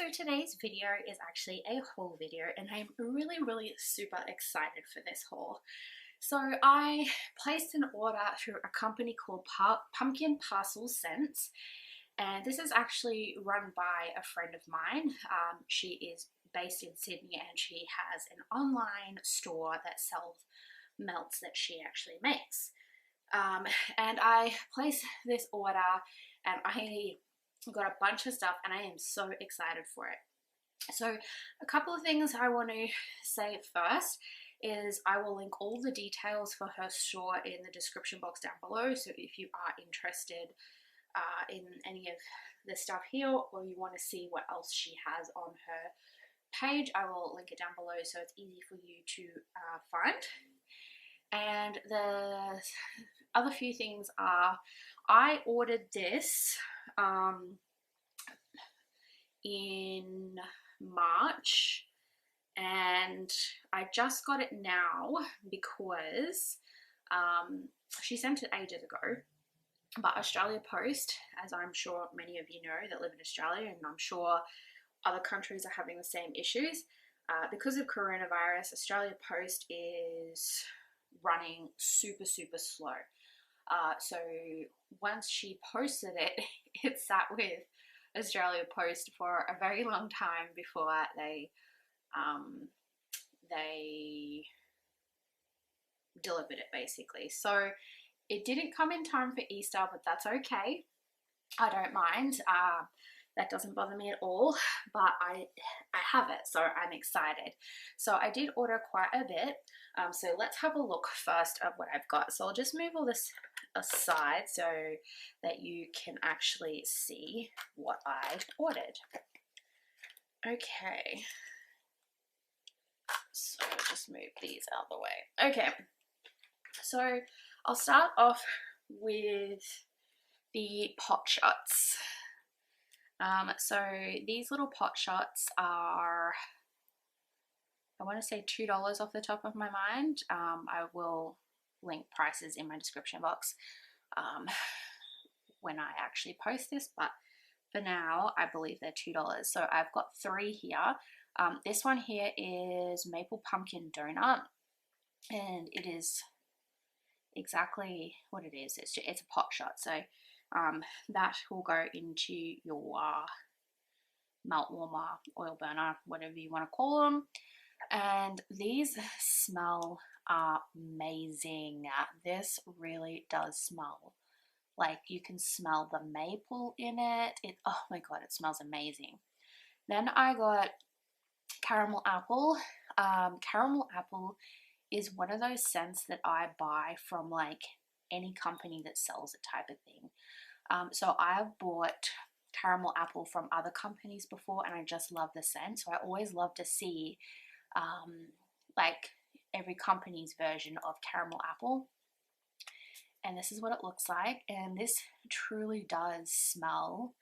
So today's video is actually a haul video and I'm really super excited for this haul. So I placed an order through a company called Pumpkin Parcel Scents, and this is actually run by a friend of mine. She is based in Sydney and she has an online store that sells melts that she actually makes. And I placed this order and I got a bunch of stuff and I am so excited for it. So a couple of things I want to say first is I will link all the details for her store in the description box down below. So if you are interested in any of the stuff here, or you want to see what else she has on her page, I will link it down below so it's easy for you to find. And the other few things are, I ordered this in March and I just got it now because she sent it ages ago, but Australia Post, as I'm sure many of you know that live in Australia, and I'm sure other countries are having the same issues, because of coronavirus, Australia Post is running super slow. So once she posted it, it sat with Australia Post for a very long time before they delivered it basically. So it didn't come in time for Easter, but that's okay. I don't mind. That doesn't bother me at all, but I have it, so I'm excited. So I did order quite a bit. So let's have a look first at what I've got. So I'll just move all this aside so that you can actually see what I ordered. Okay. So just move these out of the way. Okay. So I'll start off with the pot shots. So these little pot shots are, I want to say $2 off the top of my mind. I will link prices in my description box when I actually post this, but for now I believe they're $2. So I've got 3 here. This one here is maple pumpkin donut, and it is exactly what it is. It's a pot shot, so that will go into your melt warmer, oil burner, whatever you want to call them. And these smell amazing. This really does smell like you can smell the maple in it. Oh my god, it smells amazing. Then I got caramel apple. Caramel apple is one of those scents that I buy from like any company that sells a type of thing. So I've bought caramel apple from other companies before and I just love the scent. So I always love to see like every company's version of caramel apple. And this is what it looks like. And this truly does smell,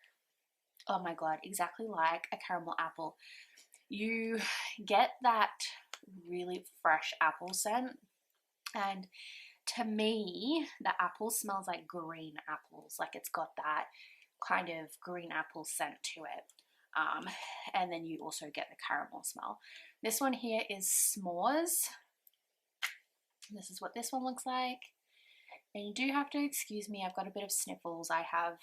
oh my god, exactly like a caramel apple. You get that really fresh apple scent, and to me the apple smells like green apples, like it's got that kind of green apple scent to it. And then you also get the caramel smell. This one here is s'mores. This is what this one looks like, and you do have to excuse me, I've got a bit of sniffles. I have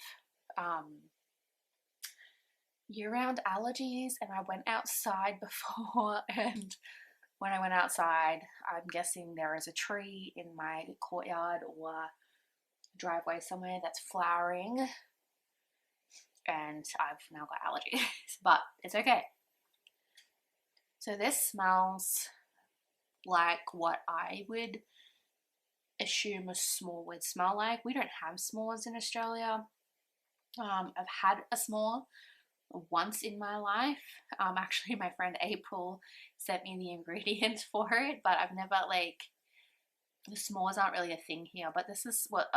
year-round allergies and I went outside before, and when I went outside, I'm guessing there is a tree in my courtyard or driveway somewhere that's flowering, and I've now got allergies, but it's okay. So this smells like what I would assume a s'more would smell like. We don't have s'mores in Australia. I've had a s'more once in my life. Actually my friend April sent me the ingredients for it, but I've never, like, the s'mores aren't really a thing here, but this is what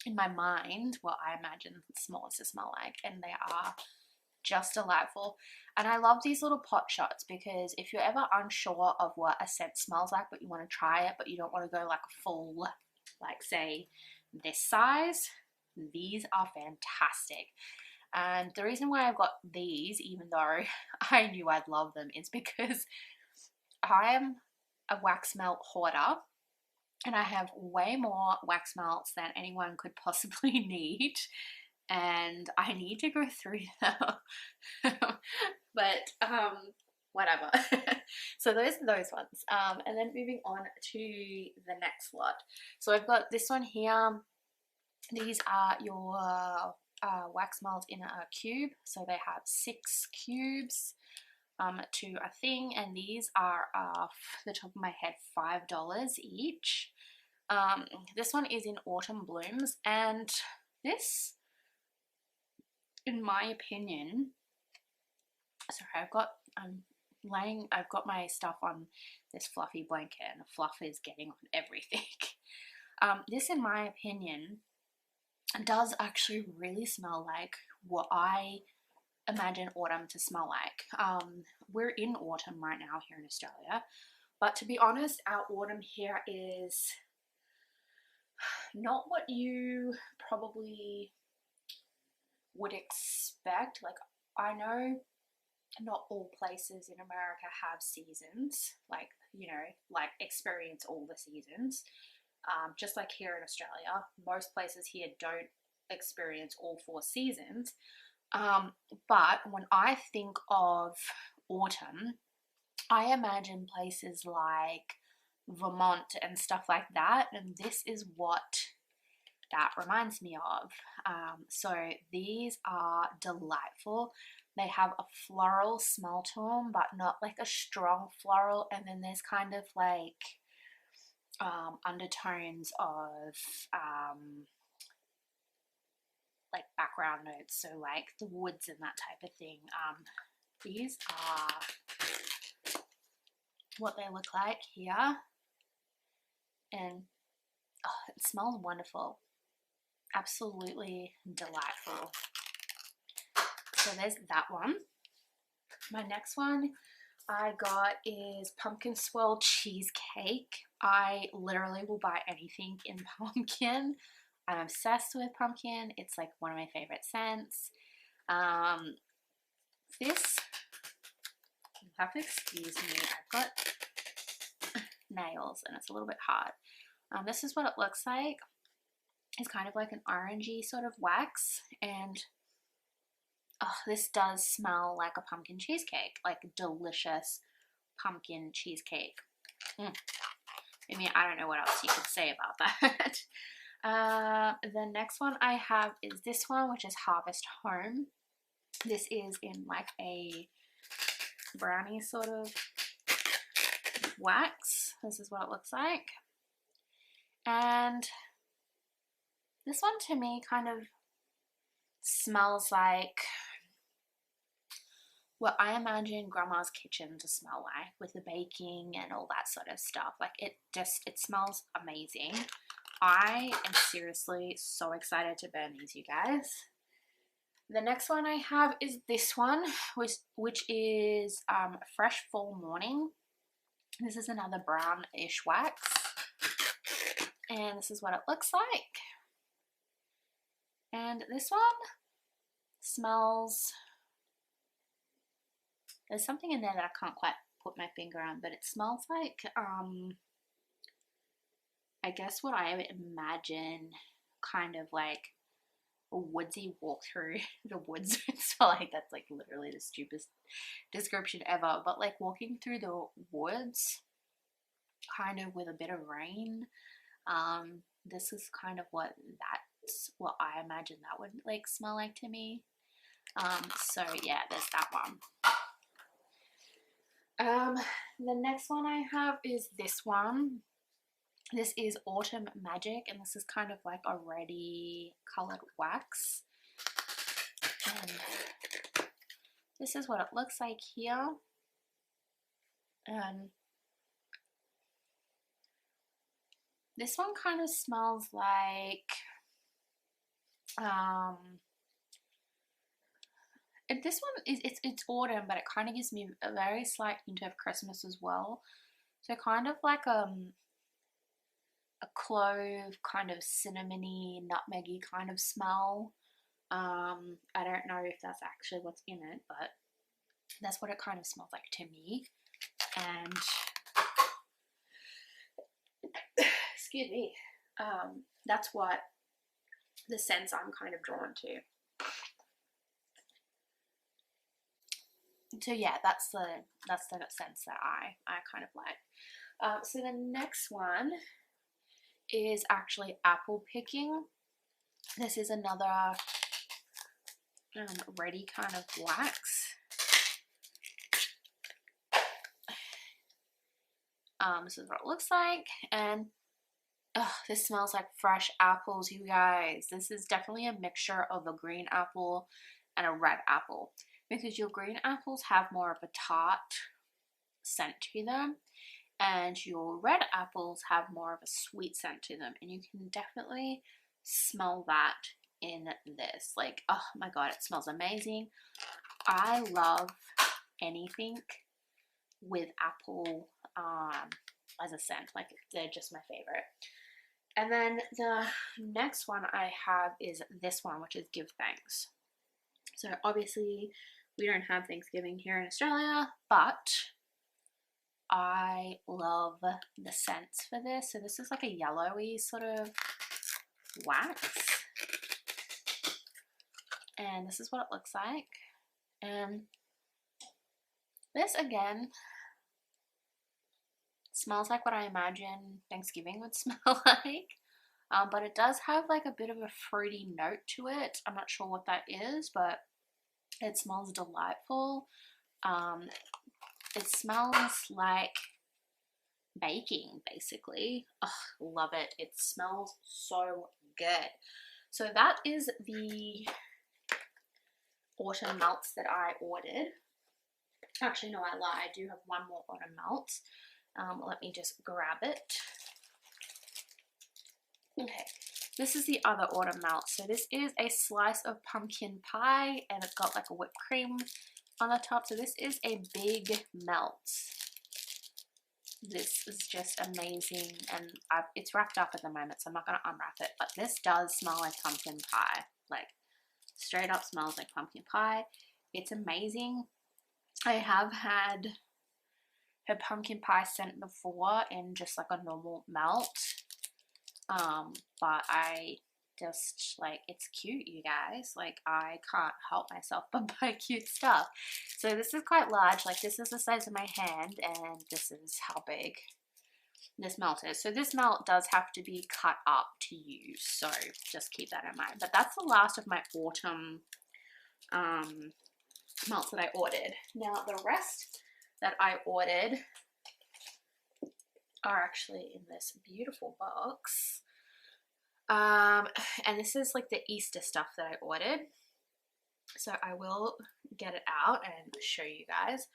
in my mind, what I imagine s'mores to smell like, and they are just delightful. And I love these little pot shots because if you're ever unsure of what a scent smells like but you want to try it but you don't want to go like a full, like say this size, these are fantastic. And the reason why I've got these, even though I knew I'd love them, is because I am a wax melt hoarder and I have way more wax melts than anyone could possibly need. And I need to go through them. But whatever. So those are those ones. And then moving on to the next lot. So I've got this one here. These are your wax melts in a cube. So they have 6 cubes to a thing, and these are off the top of my head $5 each. This one is in Autumn Blooms, and this, in my opinion, sorry, I've got my stuff on this fluffy blanket and the fluff is getting on everything. This, in my opinion, does actually really smell like what I imagine autumn to smell like. We're in autumn right now here in Australia, but to be honest, our autumn here is not what you probably would expect. Like, I know not all places in America have seasons, like, you know, like experience all the seasons. Just like here in Australia, most places here don't experience all 4 seasons. But when I think of autumn, I imagine places like Vermont and stuff like that, and this is what that reminds me of. So these are delightful. They have a floral smell to them, but not like a strong floral, and then there's kind of like undertones of like background notes, so like the woods and that type of thing. These are what they look like here, and oh, it smells wonderful, absolutely delightful. So there's that one. My next one I got is Pumpkin Swirl Cheesecake. I literally will buy anything in pumpkin. I'm obsessed with pumpkin. It's like one of my favorite scents. This, you have to excuse me, I've got nails and it's a little bit hard. This is what it looks like. It's kind of like an orangey sort of wax, and oh, this does smell like a pumpkin cheesecake, like delicious pumpkin cheesecake. I mean, I don't know what else you can say about that. The next one I have is this one, which is Harvest Home. This is in like a brownie sort of wax. This is what it looks like. And this one to me kind of smells like what I imagine grandma's kitchen to smell like, with the baking and all that sort of stuff. Like, it smells amazing. I am seriously so excited to burn these, you guys. The next one I have is this one, which is Fresh Fall Morning. This is another brownish wax, and this is what it looks like. And this one smells, there's something in there that I can't quite put my finger on, but it smells like I guess what I would imagine kind of like a woodsy walk through the woods. So like, that's like literally the stupidest description ever, but like walking through the woods kind of with a bit of rain. This is kind of what I imagine that would like smell like to me. So yeah, there's that one. The next one I have is this one. This is Autumn Magic, and this is kind of like a reddy colored wax. And this is what it looks like here. And this one kind of smells like this one is it's autumn, but it kind of gives me a very slight hint of Christmas as well. So kind of like a clove, kind of cinnamony, nutmeggy kind of smell. I don't know if that's actually what's in it, but that's what it kind of smells like to me. And excuse me, that's what the scents I'm kind of drawn to. So yeah, that's the scents that I kind of like. So the next one is actually apple picking. This is another ready kind of wax. This is what it looks like, and this smells like fresh apples, you guys. This is definitely a mixture of a green apple and a red apple, because your green apples have more of a tart scent to them, and your red apples have more of a sweet scent to them, and you can definitely smell that in this. Like, oh my god, it smells amazing. I love anything with apple as a scent. Like, they're just my favorite. And then the next one I have is this one, which is Give Thanks. So obviously we don't have Thanksgiving here in Australia, but I love the scents for this. So this is like a yellowy sort of wax, and this is what it looks like. And this again smells like what I imagine Thanksgiving would smell like, but it does have like a bit of a fruity note to it. I'm not sure what that is, but it smells delightful. It smells like baking, basically. Oh, love it. It smells so good. So that is the autumn melts that I ordered. Actually, no, I lie. I do have one more autumn melt. Let me just grab it. Okay, this is the other autumn melt. So this is a slice of pumpkin pie, and it's got like a whipped cream on the top. So this is a big melt. This is just amazing, and it's wrapped up at the moment, so I'm not going to unwrap it, but this does smell like pumpkin pie. Like, straight up smells like pumpkin pie. It's amazing. I have had her pumpkin pie scent before in just like a normal melt, but I just, like, it's cute, you guys. Like, I can't help myself but buy cute stuff. So this is quite large. Like, this is the size of my hand, and this is how big this melt is. So this melt does have to be cut up to use, so just keep that in mind. But that's the last of my autumn melts that I ordered. Now the rest that I ordered are actually in this beautiful box. And this is like the Easter stuff that I ordered. So I will get it out and show you guys.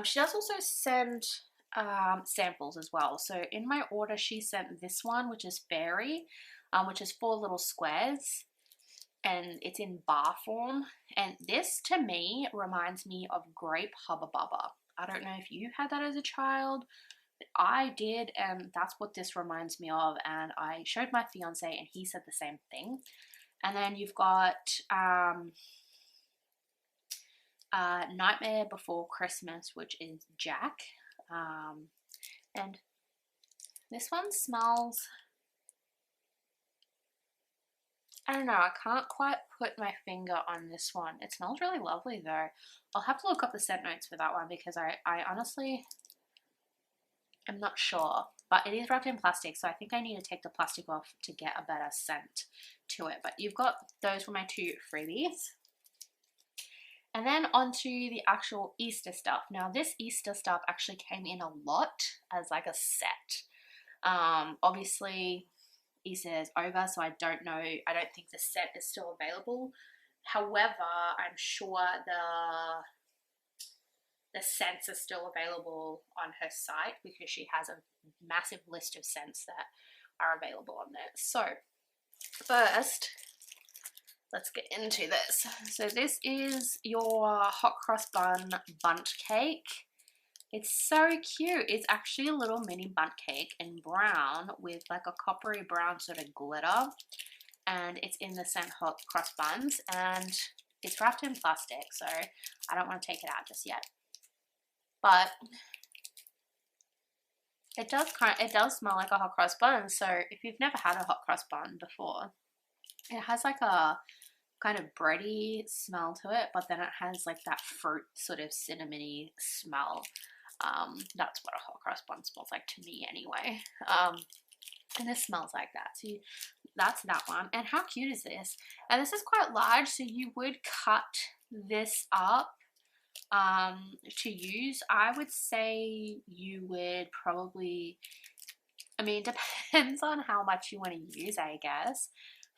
She does also send samples as well. So in my order, she sent this one, which is fairy, which is 4 little squares, and it's in bar form. And this to me reminds me of grape Hubba Bubba. I don't know if you had that as a child, but I did, and that's what this reminds me of. And I showed my fiance, and he said the same thing. And then you've got Nightmare Before Christmas, which is Jack. And this one smells, I don't know, I can't quite put my finger on this one. It smells really lovely though. I'll have to look up the scent notes for that one, because I honestly am not sure. But it is wrapped in plastic, so I think I need to take the plastic off to get a better scent to it. But you've got those for my 2 freebies. And then onto the actual Easter stuff. Now this Easter stuff actually came in a lot as like a set. Obviously Easter is over, so I don't know, I don't think the set is still available. However, I'm sure the scents are still available on her site, because she has a massive list of scents that are available on there. So first, let's get into this. So this is your hot cross bun Bundt cake. It's so cute. It's actually a little mini Bundt cake in brown with like a coppery brown sort of glitter. and it's in the scent hot cross buns, and it's wrapped in plastic, so I don't want to take it out just yet. But it does smell like a hot cross bun. So if you've never had a hot cross bun before, it has like a kind of bready smell to it, but then it has like that fruit sort of cinnamony smell. That's what a hot cross bun smells like to me anyway. And this smells like that. So that's that one. And how cute is this? And this is quite large, so you would cut this up to use. I would say you would probably, I mean, it depends on how much you want to use, I guess.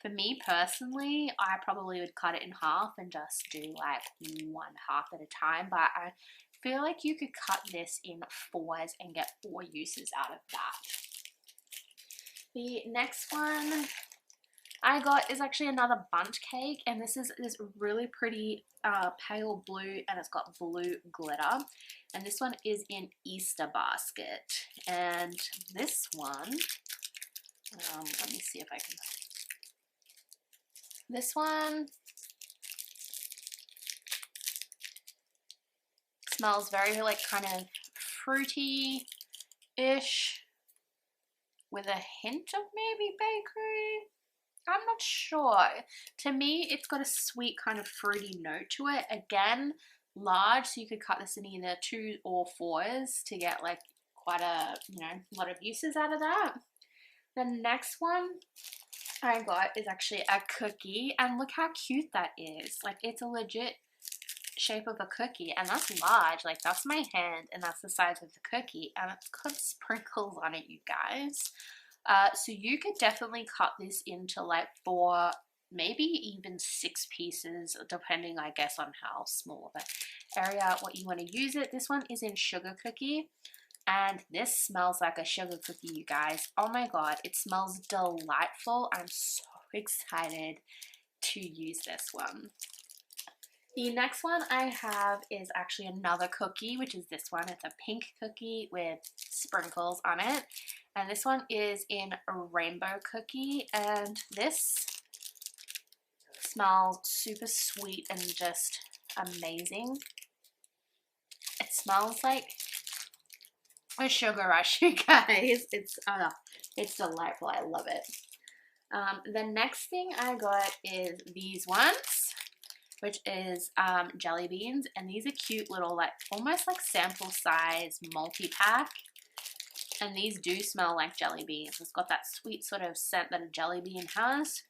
For me personally, I probably would cut it in half and just do like one half at a time, but I feel like you could cut this in 4s and get 4 uses out of that. The next one I got is actually another Bundt cake, and this is this really pretty pale blue, and it's got blue glitter, and this one is in Easter basket. And this one, let me see if I can, this one smells very like kind of fruity-ish with a hint of maybe bakery. I'm not sure. To me, it's got a sweet kind of fruity note to it. Again, large, so you could cut this in either 2 or 4s to get like quite a, you know, lot of uses out of that. The next one I got is actually a cookie, and look how cute that is. Like, it's a legit shape of a cookie, and that's large. Like, that's my hand, and that's the size of the cookie, and it's got sprinkles on it, you guys. So you could definitely cut this into like 4, maybe even 6 pieces, depending, I guess, on how small of an area what you want to use it. This one is in sugar cookie, and this smells like a sugar cookie, you guys. Oh my god, it smells delightful. I'm so excited to use this one. The next one I have is actually another cookie, which is this one. It's a pink cookie with sprinkles on it. And this one is in a rainbow cookie. And this smells super sweet and just amazing. It smells like a sugar rush, you guys. It's delightful. I love it. The next thing I got is these ones, which is jelly beans, and these are cute little, like, almost like sample size multi-pack, and these do smell like jelly beans. It's got that sweet sort of scent that a jelly bean has,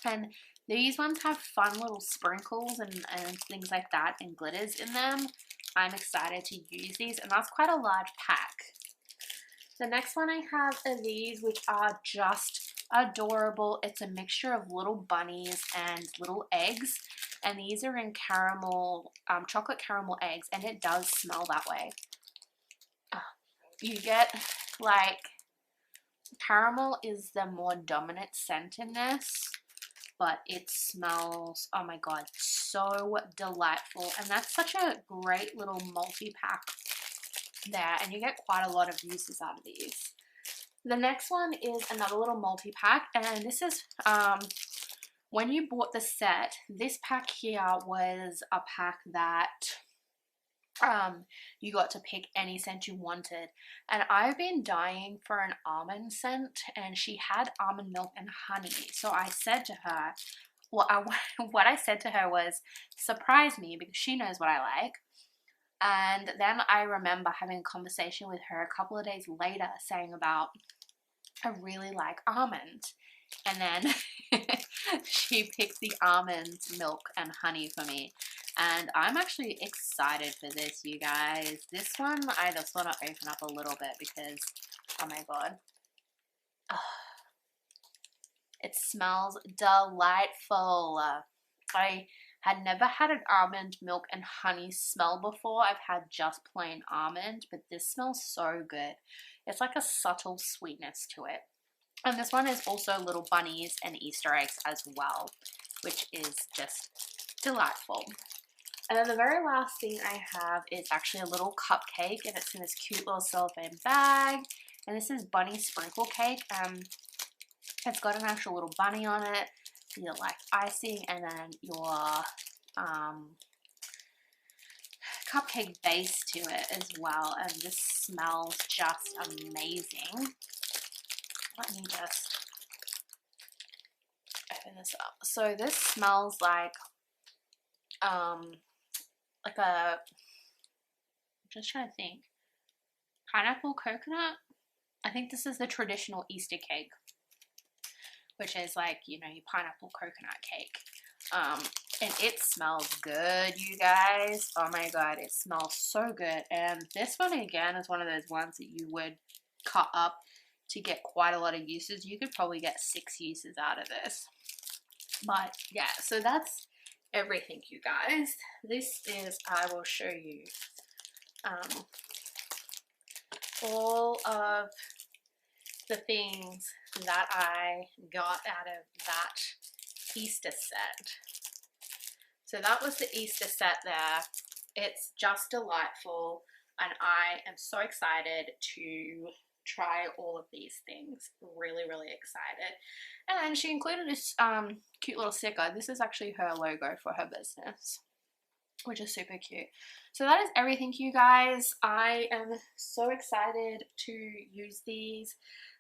and these ones have fun little sprinkles and things like that and glitters in them. I'm excited to use these, and that's quite a large pack. The next one I have are these, which are just adorable. It's a mixture of little bunnies and little eggs, and these are in caramel, chocolate caramel eggs, and it does smell that way. You get, like, caramel is the more dominant scent in this, but it smells, oh my god, so delightful. And that's such a great little multi-pack there, and you get quite a lot of uses out of these. The next one is another little multi-pack, and this is, when you bought the set, this pack here was a pack that you got to pick any scent you wanted, and I've been dying for an almond scent, and she had almond milk and honey. So I said to her, well, what I said to her was, surprise me, because she knows what I like. And then I remember having a conversation with her a couple of days later saying about, I really like almond. And then she picked the almond milk and honey for me. And I'm actually excited for this, you guys. This one, I just want to open up a little bit because, oh my god. It smells delightful. I had never had an almond milk and honey smell before. I've had just plain almond, but this smells so good. It's like a subtle sweetness to it. And this one is also little bunnies and Easter eggs as well, which is just delightful. And then the very last thing I have is actually a little cupcake, and it's in this cute little cellophane bag. And this is bunny sprinkle cake. It's got an actual little bunny on it, your like icing, and then your cupcake base to it as well. And this smells just amazing. Let me just open this up. So this smells like a, I'm just trying to think, pineapple coconut. I think this is the traditional Easter cake, which is like, you know, your pineapple coconut cake. And it smells good, you guys. Oh my god, it smells so good. And this one again is one of those ones that you would cut up to get quite a lot of uses. You could probably get 6 uses out of this. But yeah, so that's everything, you guys. This is, I will show you all of the things that I got out of that Easter set. So that was the Easter set there. It's just delightful, and I am so excited to try all of these things. Really, really excited. And then she included this cute little sticker. This is actually her logo for her business, which is super cute. So that is everything, you guys. I am so excited to use these.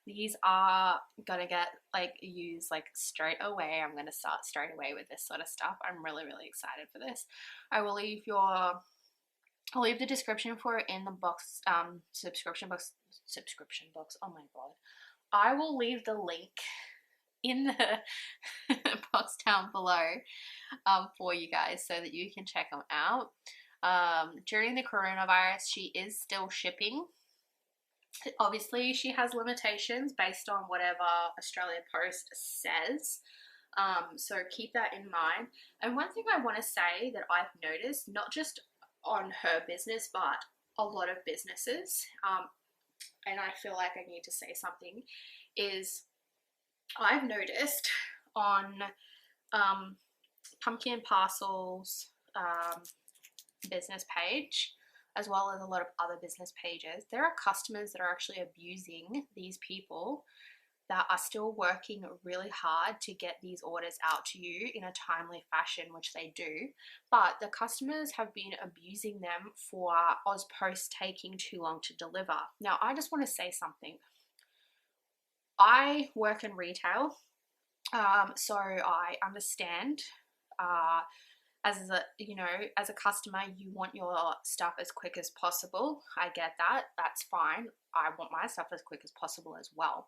These are gonna get like used like straight away. I'm gonna start straight away with this sort of stuff. I'm really, really excited for this. I will leave I'll leave the description for it in the box, subscription box. Oh my god. I will leave the link in the box down below for you guys so that you can check them out. During the coronavirus, she is still shipping. Obviously, she has limitations based on whatever Australia Post says. So keep that in mind. And one thing I want to say that I've noticed, not just on her business, but a lot of businesses, and I feel like I need to say something, is I've noticed on Pumpkin Parcel's business page, as well as a lot of other business pages, there are customers that are actually abusing these people that are still working really hard to get these orders out to you in a timely fashion, which they do. But the customers have been abusing them for AusPost taking too long to deliver. Now, I just want to say something. I work in retail, so I understand. As a customer, you want your stuff as quick as possible. I get that. That's fine. I want my stuff as quick as possible as well.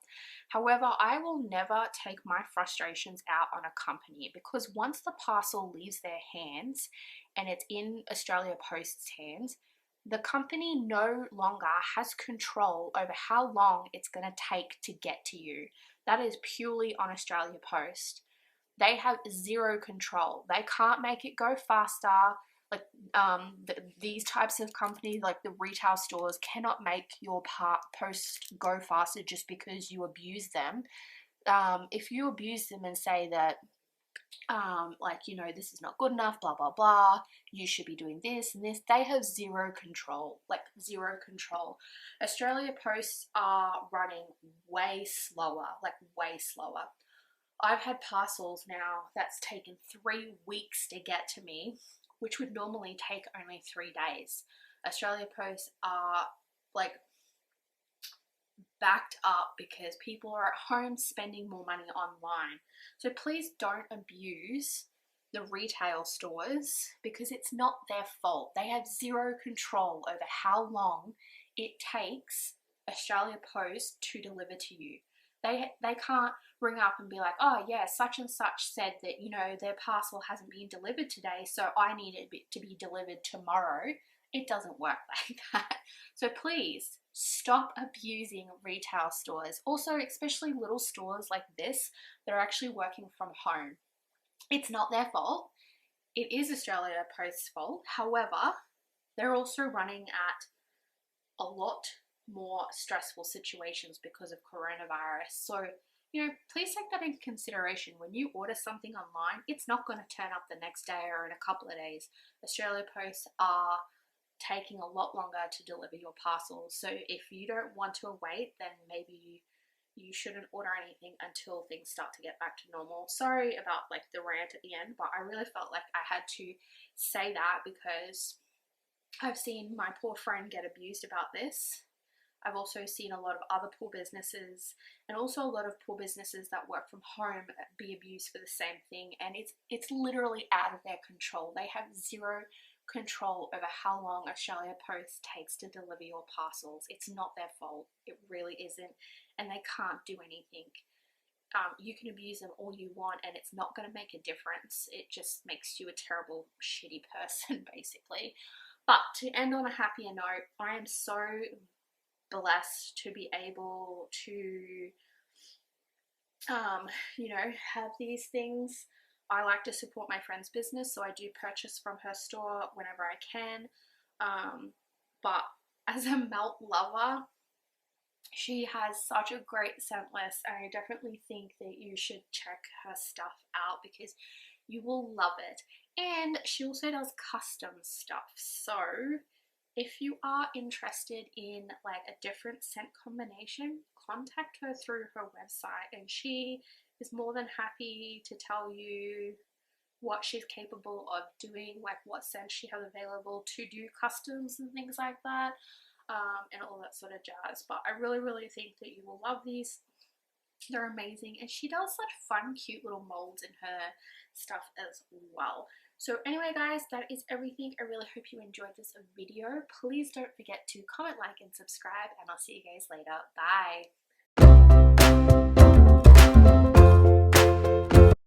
However, I will never take my frustrations out on a company, because once the parcel leaves their hands and it's in Australia Post's hands, the company no longer has control over how long it's going to take to get to you. That is purely on Australia Post. They have zero control. They can't make it go faster. Like these types of companies, like the retail stores, cannot make your post go faster just because you abuse them. If you abuse them and say that, this is not good enough, blah, blah, blah, you should be doing this and this, they have zero control, like zero control. Australia Post are running way slower, like way slower. I've had parcels now that's taken 3 weeks to get to me, which would normally take only 3 days. Australia Post are like backed up because people are at home spending more money online. So please don't abuse the retail stores, because it's not their fault. They have zero control over how long it takes Australia Post to deliver to you. They can't ring up and be like, oh yeah, such and such said that, their parcel hasn't been delivered today, so I need it to be delivered tomorrow. It doesn't work like that. So please stop abusing retail stores. Also, especially little stores like this that are actually working from home. It's not their fault. It is Australia Post's fault. However, they're also running at a lot more stressful situations because of coronavirus. So, please take that into consideration. When you order something online, it's not going to turn up the next day or in a couple of days. Australia Post are taking a lot longer to deliver your parcels. So if you don't want to wait, then maybe you shouldn't order anything until things start to get back to normal. Sorry about like the rant at the end, but I really felt like I had to say that because I've seen my poor friend get abused about this. I've also seen a lot of other poor businesses, and also a lot of poor businesses that work from home be abused for the same thing, and it's literally out of their control. They have zero control over how long Australia Post takes to deliver your parcels. It's not their fault. It really isn't, and they can't do anything. You can abuse them all you want, and it's not going to make a difference. It just makes you a terrible, shitty person, basically. But to end on a happier note, I am so blessed to be able to, you know, have these things. I like to support my friend's business, so I do purchase from her store whenever I can. But as a melt lover, she has such a great scent list, and I definitely think that you should check her stuff out because you will love it. And she also does custom stuff, so if you are interested in like a different scent combination, contact her through her website, and she is more than happy to tell you what she's capable of doing, like what scents she has available to do customs and things like that, and all that sort of jazz. But I really, really think that you will love these. They're amazing, and she does such fun, cute little molds in her stuff as well. So anyway guys, that is everything. I really hope you enjoyed this video. Please don't forget to comment, like, and subscribe, and I'll see you guys later. Bye!